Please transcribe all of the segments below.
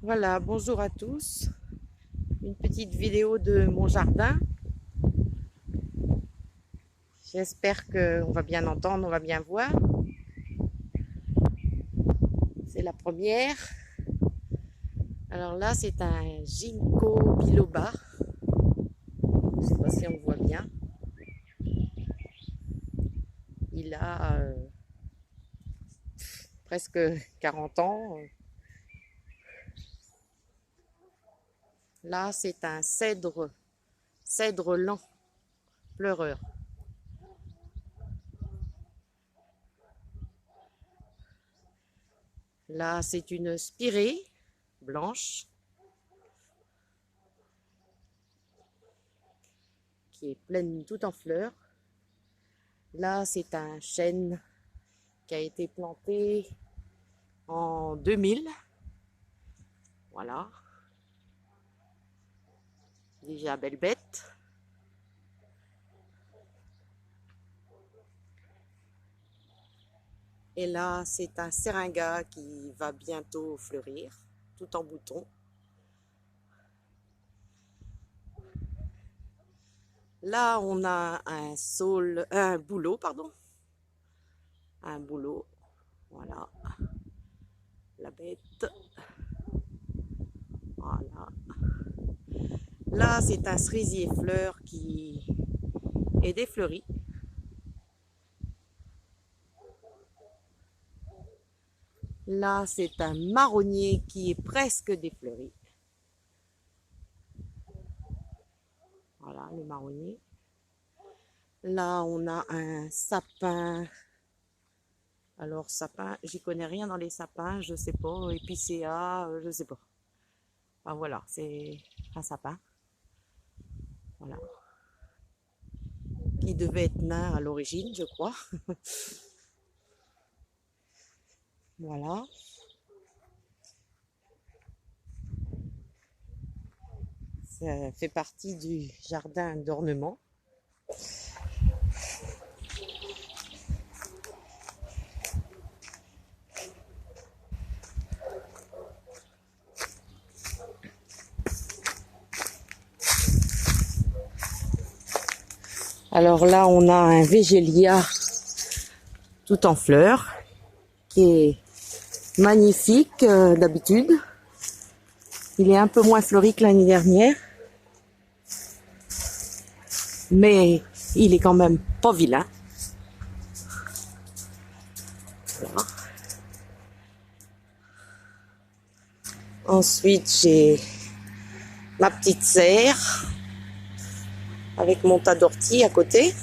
Voilà, bonjour à tous. Une petite vidéo de mon jardin. J'espère qu'on va bien entendre, on va bien voir. C'est la première. Alors là, c'est un ginkgo biloba. Je ne sais pas si on le voit bien. Il a presque 40 ans. Là, c'est un cèdre lent, pleureur. Là, c'est une spirée blanche qui est pleine tout en fleurs. Là, c'est un chêne qui a été planté en 2000. Voilà. Déjà belle bête. Et là, c'est un seringa qui va bientôt fleurir, tout en bouton. Là, on a un bouleau, pardon. Un bouleau. Voilà. La bête. Voilà. Là, c'est un cerisier fleur qui est défleuri. Là, c'est un marronnier qui est presque défleuri. Voilà, le marronnier. Là, on a un sapin. Alors, sapin, j'y connais rien dans les sapins, je sais pas. Épicéa, je sais pas. Enfin, voilà, c'est un sapin. Voilà. Qui devait être nain à l'origine, je crois. Voilà. Ça fait partie du jardin d'ornement. Alors là, on a un végélia tout en fleurs qui est magnifique d'habitude. Il est un peu moins fleuri que l'année dernière. Mais il est quand même pas vilain. Voilà. Ensuite, j'ai ma petite serre avec mon tas d'orties à côté.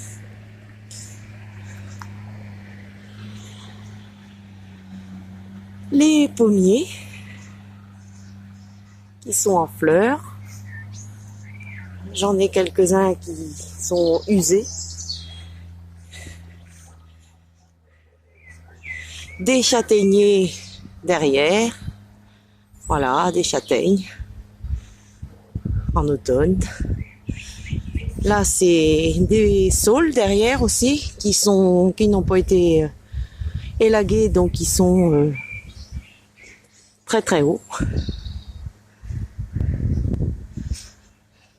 Les pommiers qui sont en fleurs. J'en ai quelques-uns qui sont usés. Des châtaigniers derrière. Voilà, des châtaignes en automne. Là, c'est des saules derrière aussi qui n'ont pas été élagués, donc ils sont très très hauts.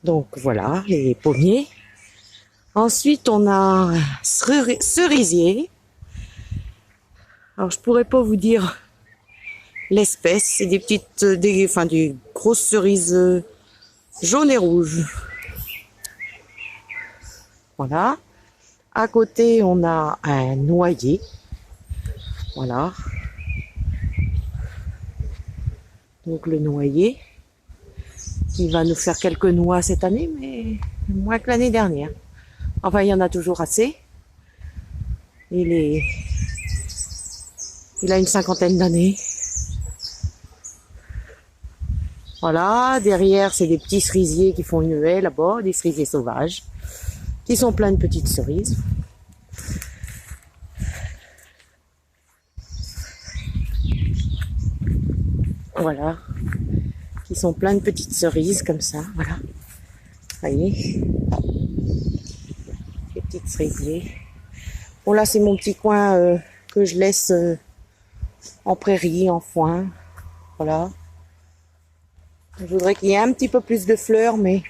Donc voilà, les pommiers. Ensuite, on a un cerisier. Alors, je pourrais pas vous dire l'espèce. C'est des petites, des grosses cerises jaunes et rouges. Voilà. À côté, on a un noyer. Voilà. Donc le noyer qui va nous faire quelques noix cette année, mais moins que l'année dernière. Enfin, il y en a toujours assez. Il a une cinquantaine d'années. Voilà, derrière, c'est des petits cerisiers qui font une haie là-bas, des cerisiers sauvages, qui sont pleins de petites cerises. Voilà, qui sont pleins de petites cerises comme ça, voilà. Voyez, les petites cerisiers. Bon là, c'est mon petit coin que je laisse en prairie, en foin, voilà. Je voudrais qu'il y ait un petit peu plus de fleurs, mais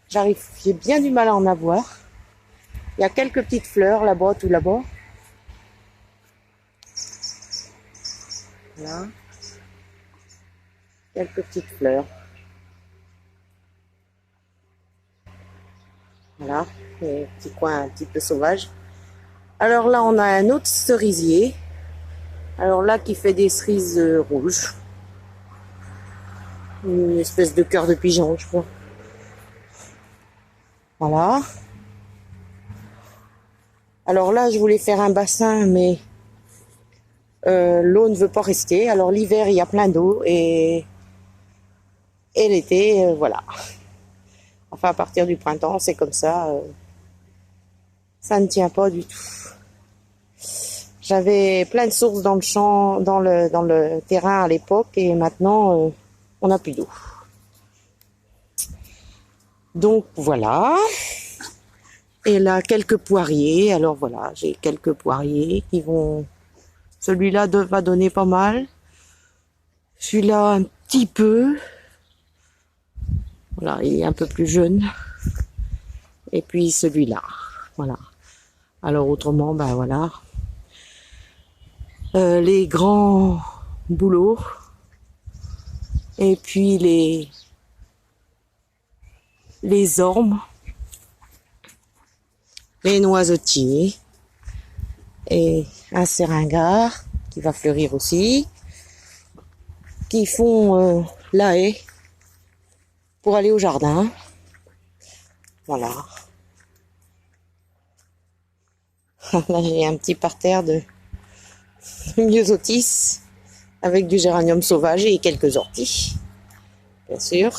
j'ai bien du mal à en avoir. Il y a quelques petites fleurs là-bas, tout là-bas. Voilà. Quelques petites fleurs. Voilà. Les petits coins un petit peu sauvages. Alors là, on a un autre cerisier. Alors là, qui fait des cerises rouges. Une espèce de cœur de pigeon, je crois. Voilà. Alors là, je voulais faire un bassin, mais l'eau ne veut pas rester. Alors l'hiver, il y a plein d'eau et l'été, voilà. Enfin, à partir du printemps, c'est comme ça. Ça ne tient pas du tout. J'avais plein de sources dans le champ, dans le terrain à l'époque, et maintenant, on n'a plus d'eau. Donc voilà. Et là, quelques poiriers. Alors voilà, j'ai quelques poiriers qui vont... Celui-là va donner pas mal. Celui-là, un petit peu. Voilà, il est un peu plus jeune. Et puis celui-là. Voilà. Alors autrement, ben voilà. Les grands bouleaux. Et puis les ormes. Les noisetiers. Et un seringar qui va fleurir aussi. Qui font la haie pour aller au jardin. Voilà. Là, j'ai un petit parterre de myosotis avec du géranium sauvage et quelques orties, bien sûr.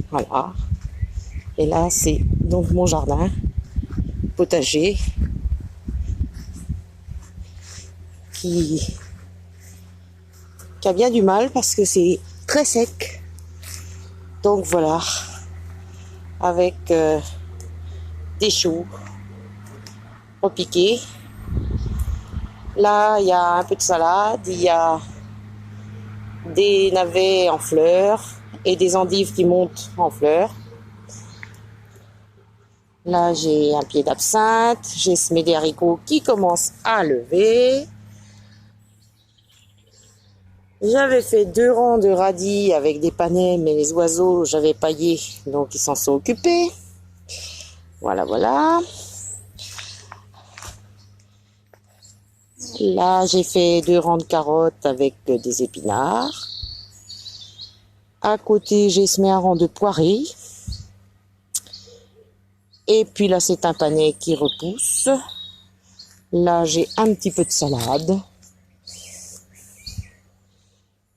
Voilà. Et là, c'est donc mon jardin potager qui a bien du mal parce que c'est très sec. Donc voilà, avec des choux repiqués. Là, il y a un peu de salade, il y a des navets en fleurs et des endives qui montent en fleurs. Là, j'ai un pied d'absinthe, j'ai semé des haricots qui commencent à lever. J'avais fait 2 rangs de radis avec des panais, mais les oiseaux, j'avais paillé, donc ils s'en sont occupés. Voilà, voilà. Là, j'ai fait 2 rangs de carottes avec des épinards. À côté, j'ai semé un rang de poirées. Et puis là, c'est un panais qui repousse. Là, j'ai un petit peu de salade.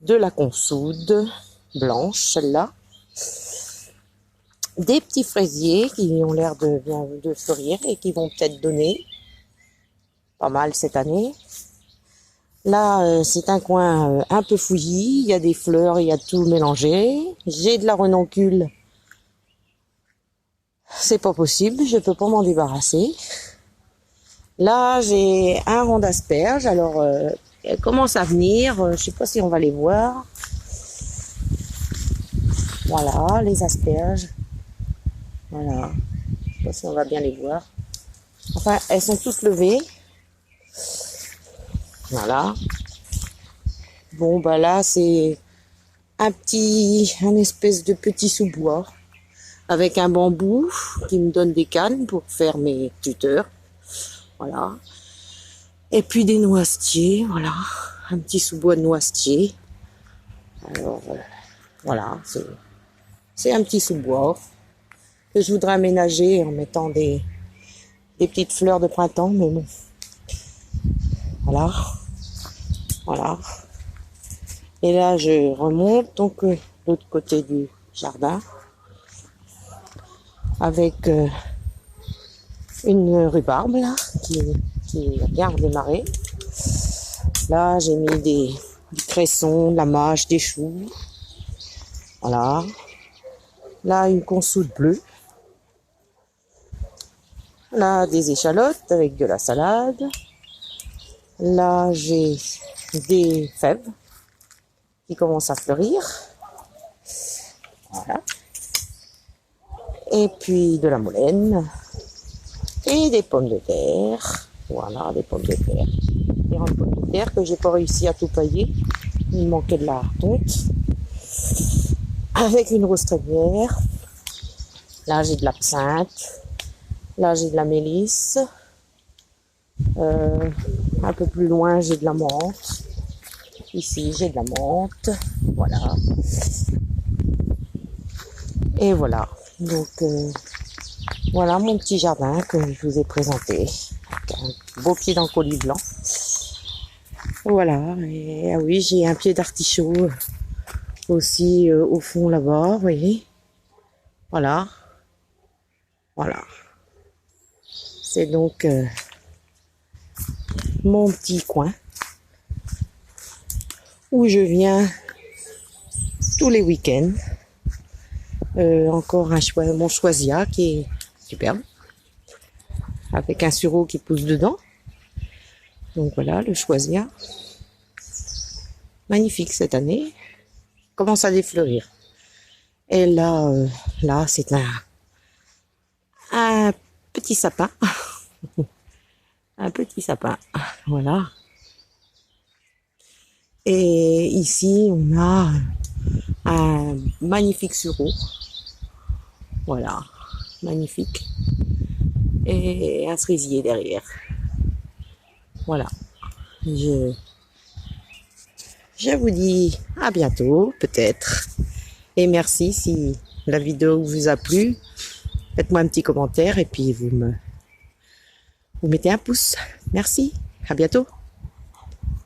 De la consoude blanche, celle-là. Des petits fraisiers qui ont l'air de fleurir et qui vont peut-être donner pas mal cette année. Là, c'est un coin un peu fouillis. Il y a des fleurs, il y a tout mélangé. J'ai de la renoncule. C'est pas possible, je peux pas m'en débarrasser. Là, j'ai un rang d'asperges. Alors, elles commencent à venir. Je sais pas si on va les voir. Voilà, les asperges. Voilà. Je sais pas si on va bien les voir. Enfin, elles sont toutes levées. Voilà. Bon, bah là, c'est un espèce de petit sous-bois avec un bambou qui me donne des cannes pour faire mes tuteurs. Voilà. Et puis des noisetiers, voilà. Un petit sous-bois de noisetiers. Alors, voilà, c'est un petit sous-bois que je voudrais aménager en mettant des petites fleurs de printemps, mais bon. Voilà. Voilà. Et là, je remonte donc l'autre côté du jardin avec une rhubarbe là qui a bien redémarré. Là, j'ai mis du cresson, de la mâche, des choux. Voilà. Là, une consoude bleue. Là, des échalotes avec de la salade. Là, j'ai des fèves qui commencent à fleurir. Voilà. Et puis de la molène. Et des pommes de terre. Voilà, des pommes de terre. Des grandes pommes de terre que j'ai pas réussi à tout pailler. Il me manquait de la tonte. Avec une rose trémière. Là, j'ai de l'absinthe. Là, j'ai de la mélisse. Un peu plus loin, j'ai de la menthe. Ici, j'ai de la menthe. Voilà. Et voilà. Donc, voilà mon petit jardin que je vous ai présenté. Un beau pied d'encolie blanc. Voilà. Et ah oui, j'ai un pied d'artichaut aussi au fond là-bas. Vous voyez. Voilà. Voilà. C'est donc mon petit coin où je viens tous les week-ends. Encore mon choisia qui est superbe, avec un sureau qui pousse dedans. Donc voilà, le choisia. Magnifique cette année. Commence à défleurir. Et là, là c'est un petit sapin. Un petit sapin. Voilà. Et ici, on a un magnifique sureau. Voilà. Magnifique. Et un cerisier derrière. Voilà. Je vous dis à bientôt, peut-être. Et merci si la vidéo vous a plu. Faites-moi un petit commentaire et puis vous mettez un pouce. Merci. À bientôt.